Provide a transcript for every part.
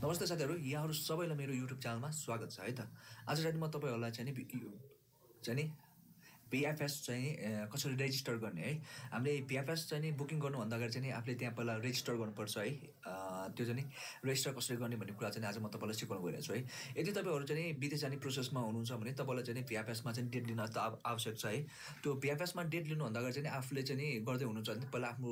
नमस्ते साथीहरू, यहाँहरू सबैलाई मेरो युट्युब च्यानलमा स्वागत छ है त। आज राति म तपाईँहरूलाई चाहिँ नि PFS चाहिँ कसरी रेजिस्टर गर्ने है। हामीले PFS चाहिँ नि बुकिङ गर्नुभन्दा अगाडि चाहिँ नि आफूले त्यहाँ पहिला रेजिस्टर गर्नुपर्छ है। त्यो चाहिँ नि रेजिस्टर कसरी गर्ने भन्ने कुरा चाहिँ आज म तपाईँलाई सिकाउनु गइरहेको छु है। यदि तपाईँहरू चाहिँ नि विदेश जाने प्रोसेसमा हुनुहुन्छ भने तपाईँलाई चाहिँ नि PFSमा चाहिँ डेट लिन आवश्यक छ है। त्यो PFSमा डेट लिनुभन्दा अगाडि चाहिँ आफूले चाहिँ नि गर्दै हुनुहुन्छ भने पहिला आफ्नो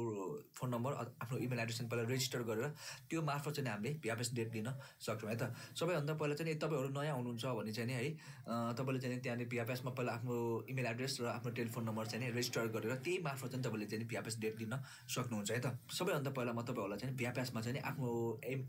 फोन नम्बर आफ्नो इमेल एड्रेस पहिला रेजिस्टर गरेर त्यो मार्फत चाहिँ हामीले PFS डेट लिन सक्छौँ है त। सबैभन्दा पहिला चाहिँ तपाईँहरू नयाँ हुनुहुन्छ भने चाहिँ नि है तपाईँले चाहिँ त्यहाँनिर PFSमा पहिला आफ्नो इमेल एड्रेस र आफ्नो टेलिफोन नम्बर चाहिँ रेजिस्टर गरेर त्यही मार्फत चाहिँ तपाईँले चाहिँ PFS डेट लिन सक्नुहुन्छ है त। सबैभन्दा पहिला म तपाईँहरूलाई चाहिँ PFSमा चाहिँ आफ्नो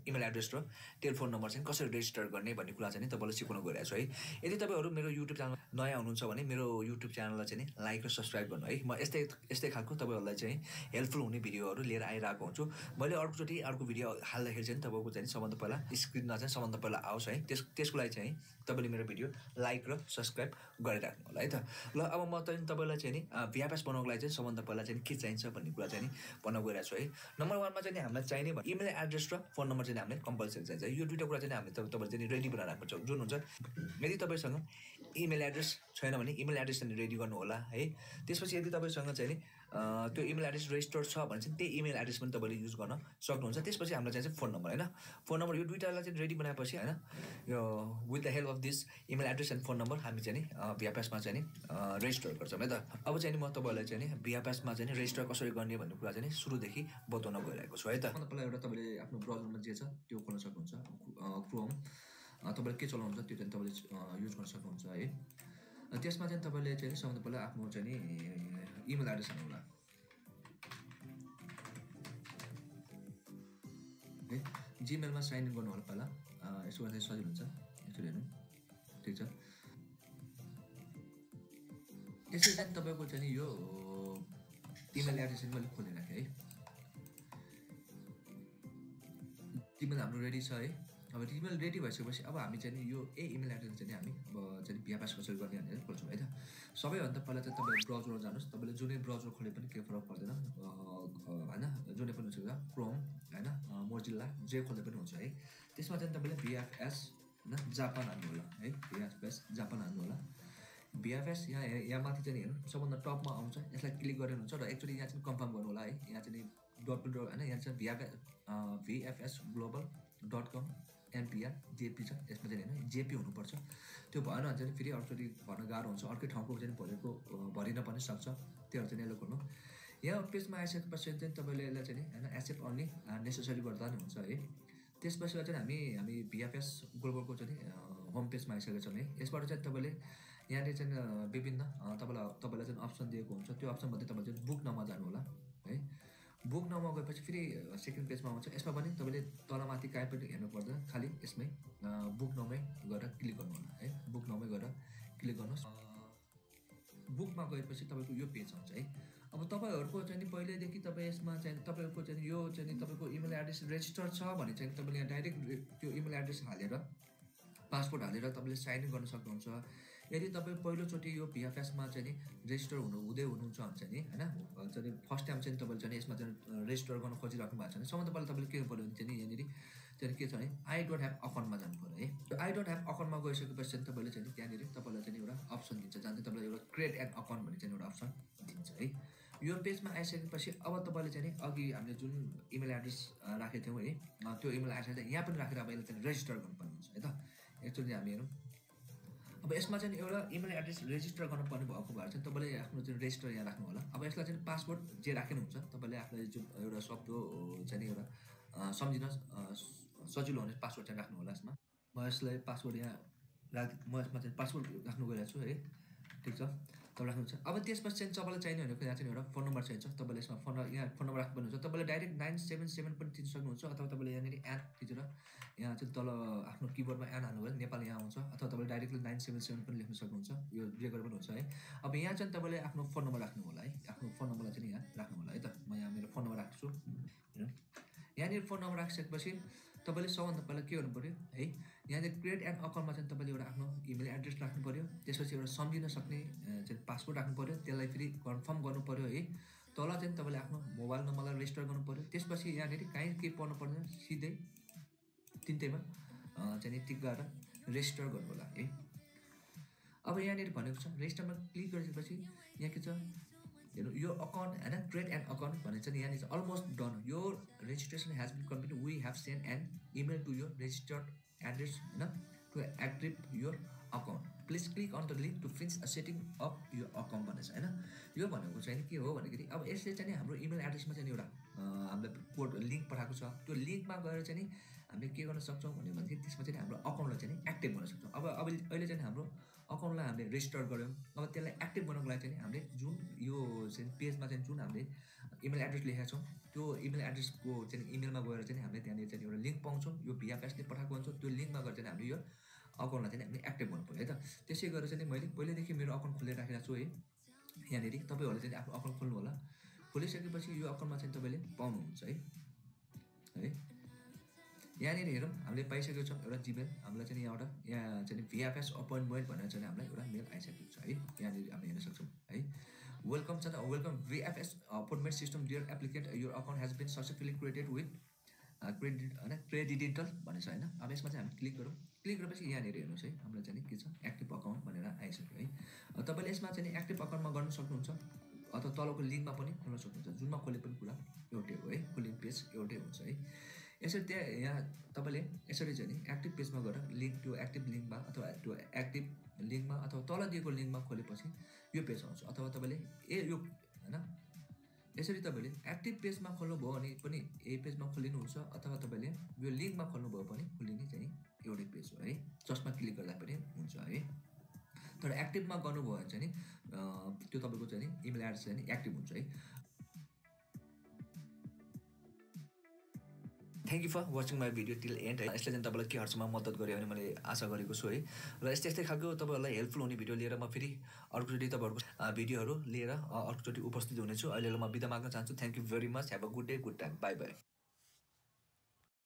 इमेल एड्रेस र टेलिफोन नम्बर चाहिँ कसरी रेजिस्टर गर्ने भन्ने कुरा चाहिँ तपाईँलाई सिकाउनु गइरहेको छु है। यदि तपाईँहरू मेरो युट्युब च्यानल नयाँ हुनुहुन्छ भने मेरो युट्युब च्यानललाई चाहिँ लाइक र सब्सक्राइब गर्नु है। म यस्तै खालको तपाईँहरूलाई चाहिँ हेल्पफुल हुने भिडियोहरू लिएर आइरहेको हुन्छु। मैले अर्कोचोटि अर्को भिडियो हाल्दाखेरि चाहिँ तपाईँको चाहिँ सबभन्दा पहिला स्क्रिनमा चाहिँ सबभन्दा पहिला आओस् है। त्यसको लागि चाहिँ तपाईँले मेरो भिडियो लाइक र सब्सक्राइब गरिराख्नु होला है त। ल अब म चाहिँ तपाईँलाई चाहिँ नि PFS बनाउनको लागि चाहिँ सबभन्दा पहिला चाहिँ के चाहिन्छ भन्ने कुरा चाहिँ नि भन्न गइरहेको छु है। नम्बर 1मा चाहिँ हामीलाई चाहिने इमेल एड्रेस र फोन नम्बर चाहिँ हामीले कम्पलसरी चाहिन्छ। यो दुईवटा कुरा चाहिँ हामीले तपाईँले चाहिँ रेडी बनाएर राख्नुपर्छ जुन हुन्छ। यदि तपाईँसँग इमेल एड्रेस छैन भने इमेल एड्रेस चाहिँ रेडी गर्नु होला है। त्यसपछि यदि तपाईँसँग चाहिँ नि त्यो इमेल एड्रेस रेजिस्टर्ड छ भने चाहिँ त्यही इमेल एड्रेस पनि तपाईँले युज गर्न सक्नुहुन्छ। त्यसपछि हामीलाई चाहिन्छ फोन नम्बर होइन। फोन नम्बर यो दुईवटालाई चाहिँ रेडी बनाएपछि होइन यो with the help of this email address and phone number हामी चाहिँ नि PFSमा चाहिँ नि रेजिस्टर गर्छौँ है त। अब चाहिँ नि म तपाईँलाई चाहिँ नि PFSमा चाहिँ नि रेजिस्टर कसरी गर्ने भन्ने कुरा चाहिँ नि सुरुदेखि बताउन गइरहेको छु है त। पहिला एउटा तपाईँले आफ्नो ब्राउजरमा जे छ त्यो खोल्न सक्नुहुन्छ। क्रोम तपाईँले के चलाउनुहुन्छ त्यो चाहिँ तपाईँले युज गर्न सक्नुहुन्छ है। त्यसमा चाहिँ तपाईँले चाहिँ सबभन्दा पहिला आफ्नो चाहिँ नि इमेल एड्रेस हाल्नु होला है। जिमेलमा साइन इन गर्नु होला पहिला। यसो गर्दा सजिलो हुन्छ। यसरी हेर्नु ठिक छ। यसरी चाहिँ तपाईँको चाहिँ नि यो इमेल एड्रेस मैले खोलिराखेँ है। जिमेल हाम्रो रेडी छ है। अब इमेल रेडी भइसकेपछि अब हामी चाहिँ नि यो इमेल एड्रेस चाहिँ हामी अब चाहिँ PFS कसरी गर्ने भनेर खोल्छौँ है त। सबैभन्दा पहिला चाहिँ तपाईँ ब्राउजरमा जानुहोस्। तपाईँले जुनै ब्राउजर खोले पनि केही फरक पर्दैन होइन। जुनै पनि हुन्छ क्रोम होइन मोजिल्ला जे खोल्दा पनि हुन्छ है। त्यसमा चाहिँ तपाईँले PFS होइन जापान हाल्नु होला है। PFS जापान हाल्नु होला। PFS यहाँ माथि चाहिँ हेर्नु सबभन्दा टपमा आउँछ। यसलाई क्लिक गरेर हुन्छ र एकचोटि यहाँ चाहिँ कन्फर्म गर्नु होला है। यहाँ चाहिँ .com होइन यहाँ चाहिँ VFSglobal.com NPR JP छ। यसमा चाहिँ होइन JP हुनुपर्छ। त्यो भएन भने चाहिँ फेरि अर्कोचोटि भर्न गाह्रो हुन्छ। अर्कै ठाउँको चाहिँ भरिन पनि सक्छ। त्योहरू चाहिँ यसलाई गर्नु। यहाँ पेजमा आइसकेपछि चाहिँ तपाईँले यसलाई चाहिँ होइन एक्सेप्ट अन्ली नेसेसरी गर्दा नि हुन्छ है। त्यसपछि चाहिँ हामी PFS ग्लोबलको चाहिँ होम पेजमा आइसकेका छौँ है। यसबाट चाहिँ तपाईँले यहाँनिर चाहिँ विभिन्न तपाईँलाई चाहिँ अप्सन दिएको हुन्छ। त्यो अप्सनमध्ये तपाईँले चाहिँ बुक नाउमा जानु होला है। बुक नाउमा गएपछि फेरि सेकेन्ड पेजमा आउँछ। यसमा पनि तपाईँले तलमाथि कहीँ पनि हेर्नु पर्दैन। खालि यसमै बुक नाउमै गएर क्लिक गर्नु होला है। बुक नाउमै गएर क्लिक गर्नुहोस्। बुकमा गएपछि तपाईँको यो पेज आउँछ है। अब तपाईँहरूको चाहिँ नि पहिल्यैदेखि तपाईँ यसमा चाहिँ तपाईँको चाहिँ यो चाहिँ नि तपाईँको इमेल एड्रेस रेजिस्टर छ भने चाहिँ तपाईँले यहाँ डाइरेक्ट त्यो इमेल एड्रेस हालेर पासवर्ड हालेर तपाईँले साइन इन गर्न सक्नुहुन्छ। यदि तपाईँ पहिलोचोटि यो PFSमा चाहिँ नि रेजिस्टर हुँदै हुनुहुन्छ भने चाहिँ नि होइन चाहिँ फर्स्ट टाइम चाहिँ तपाईँले चाहिँ यसमा चाहिँ रेजिस्टर गर्न खोजिराख्नु भएको छ भने सबभन्दा पहिला तपाईँले के गर्नु पऱ्यो भने चाहिँ यहाँनिर चाहिँ के छ भने आई डोन्ट ह्याभ अकाउन्टमा जानु पऱ्यो है। त्यो आई डोन्ट ह्याभ अकाउन्टमा गइसकेपछि चाहिँ तपाईँले चाहिँ त्यहाँनिर तपाईँलाई चाहिँ एउटा अप्सन दिन्छ जहाँ चाहिँ तपाईँलाई एउटा क्रिएट एन अकाउन्ट भन्ने चाहिँ एउटा अप्सन दिन्छ है। यो पेजमा आइसकेपछि अब तपाईँले चाहिँ नि अघि हामीले जुन इमेल एड्रेस राखेको थियौँ है त्यो इमेल एड्रेस चाहिँ यहाँ पनि राखेर अब यसलाई चाहिँ रेजिस्टर गर्नुपर्ने हुन्छ है त। एक्चुअली हामी हेरौँ अब यसमा चाहिँ एउटा इमेल एड्रेस रेजिस्टर गर्नुपर्ने भएको भएर चाहिँ तपाईँले आफ्नो चाहिँ रेजिस्टर यहाँ राख्नु होला। अब यसलाई चाहिँ पासवर्ड जे राख्नुहुन्छ तपाईँले आफूलाई जुन एउटा सक्दो चाहिँ एउटा सम्झिन सजिलो हुने पासवर्ड चाहिँ राख्नु होला। यसमा म यसलाई पासवर्ड यहाँ म यसमा चाहिँ पासवर्ड राख्नु गइरहेको छु है। ठिक छ तपाईँ राख्नुहुन्छ। अब त्यसपछि चाहिँ तपाईँलाई चाहिने भनेको यहाँ चाहिँ एउटा फोन नम्बर चाहिन्छ। तपाईँले यसमा यहाँ फोन नम्बर राख्नुपर्ने हुन्छ। तपाईँले डाइरेक्ट 977 पनि थिच्न सक्नुहुन्छ अथवा तपाईँले यहाँनिर एन थिचेर यहाँ चाहिँ तल आफ्नो किबोर्डमा एन हाल्नुभयो नेपाल यहाँ आउँछ अथवा तपाईँले डाइरेक्टली 977 पनि लेख्न सक्नुहुन्छ। यो जे गरेर पनि हुन्छ है। अब यहाँ चाहिँ तपाईँले आफ्नो फोन नम्बर राख्नु होला है। आफ्नो फोन नम्बरलाई चाहिँ यहाँ राख्नु होला है त। म यहाँ मेरो फोन नम्बर राख्छु। यहाँनिर फोन नम्बर राखिसकेपछि तपाईँले सबभन्दा पहिला के गर्नु पऱ्यो है। यहाँनिर क्रिएट एन अकाउन्टमा चाहिँ तपाईँले एउटा आफ्नो इमेल एड्रेस राख्नु पऱ्यो। त्यसपछि एउटा सम्झिन सक्ने चाहिँ पासवर्ड राख्नु पऱ्यो। त्यसलाई फेरि कन्फर्म गर्नु पऱ्यो है। तल चाहिँ तपाईँले आफ्नो मोबाइल नम्बरलाई रेजिस्टर गर्नु पऱ्यो। त्यसपछि यहाँनिर कहीँ केही पर्नु पर्दैन। सिधै तिनटैमा चाहिँ टिक गरेर रेजिस्टर गर्नु होला है। अब यहाँनिर भनेको छ रेजिस्टरमा क्लिक गरिसकेपछि यहाँ के छ हेर्नु यो अकाउन्ट हैन क्रिएट एन अकाउन्ट भनेको छ नि यहाँनिर अलमोस्ट डन यो registration has been completed we have sent an email to your registered address हैन to active your account please click on the link to finish setting up your account भनेको छ हैन। यो भनेको चाहिँ के हो भन्दाखेरि अब यसले चाहिँ हाम्रो इमेल एड्रेसमा चाहिँ एउटा हामीलाई कोड लिङ्क पठाएको छ त्यो लिङ्कमा गएर चाहिँ हामीले के गर्न सक्छौँ भन्दाखेरि त्यसमा चाहिँ हाम्रो अकाउन्टलाई चाहिँ एक्टिभ गर्न सक्छौँ। अब अहिले चाहिँ हाम्रो अकाउन्टलाई हामीले रेजिस्टर गऱ्यौँ अब त्यसलाई एक्टिभ बनाउनको लागि चाहिँ हामीले जुन यो चाहिँ पेजमा चाहिँ जुन हामीले इमेल एड्रेस लेखेका छौँ त्यो इमेल एड्रेसको चाहिँ इमेलमा गएर चाहिँ हामीले त्यहाँनिर चाहिँ एउटा लिङ्क पाउँछौँ यो VFSले पठाएको हुन्छ त्यो लिङ्कमा गएर चाहिँ हामीले यो अकाउन्टलाई चाहिँ हामीले एक्टिभ गर्नु पर्यो है त। त्यसै गरेर चाहिँ मैले पहिल्यैदेखि मेरो अकाउन्ट खोलेर राखेको छु है यहाँनिर तपाईँहरूले चाहिँ आफ्नो अकाउन्ट खोल्नु होला। खोलिसकेपछि यो अकाउन्टमा चाहिँ तपाईँले पाउनुहुन्छ है यहाँनिर हेरौँ हामीले पाइसकेको छौँ एउटा जिमेल हामीलाई चाहिँ यहाँबाट यहाँ चाहिँ VFS अपोइन्टमेन्ट भनेर चाहिँ हामीलाई एउटा मेल आइसकेको छ है यहाँनिर हामीले हेर्न सक्छौँ है। वेलकम छ welcome VFS appointment system dear applicant your account has been successfully created with credit होइन क्रेडिटेबल भनेको छ होइन। अब यसमा चाहिँ हामी क्लिक गरौँ क्लिक गरेपछि यहाँनिर हेर्नुहोस् है हामीलाई चाहिँ के छ एक्टिभ अकाउन्ट भनेर आइसक्यो है। तपाईँले यसमा चाहिँ एक्टिभ अकाउन्टमा गर्नु सक्नुहुन्छ अथवा तलको लिङ्कमा पनि खोल्न सक्नुहुन्छ जुनमा खोले पनि कुरा एउटै हो है खोलिने पेज एउटै हुन्छ है। यसरी त्यहाँ यहाँ तपाईँले यसरी चाहिँ एक्टिभ पेजमा गएर लिङ्क त्यो एक्टिभ लिङ्कमा अथवा त्यो एक्टिभ लिङ्कमा अथवा तल दिएको लिङ्कमा खोलेपछि यो पेज आउँछ अथवा तपाईँले यो होइन यसरी तपाईँले एक्टिभ पेजमा खोल्नुभयो भने पनि यही पेजमा खोलिनुहुन्छ अथवा तपाईँले यो लिङ्कमा खोल्नुभयो भने खोलिने चाहिँ एउटै पेज हो है जसमा क्लिक गर्दा पनि हुन्छ है। तर एक्टिभमा गर्नुभयो भने चाहिँ त्यो तपाईँको चाहिँ इमेल एड्रेस चाहिँ एक्टिभ हुन्छ है। Thank you for watching my video till end है। यसले चाहिँ तपाईँलाई के हदसम्म मद्दत गर्यो भने मैले आशा गरेको छु है र यस्तै खालको तपाईँहरूलाई हेल्पफुल हुने भिडियो लिएर म फेरि अर्कोचोटि तपाईँहरूको भिडियोहरू लिएर अर्कोचोटि उपस्थित हुनेछु। अहिले म बिदा माग्न चाहन्छु। Thank you very much. Have a good day good time by by.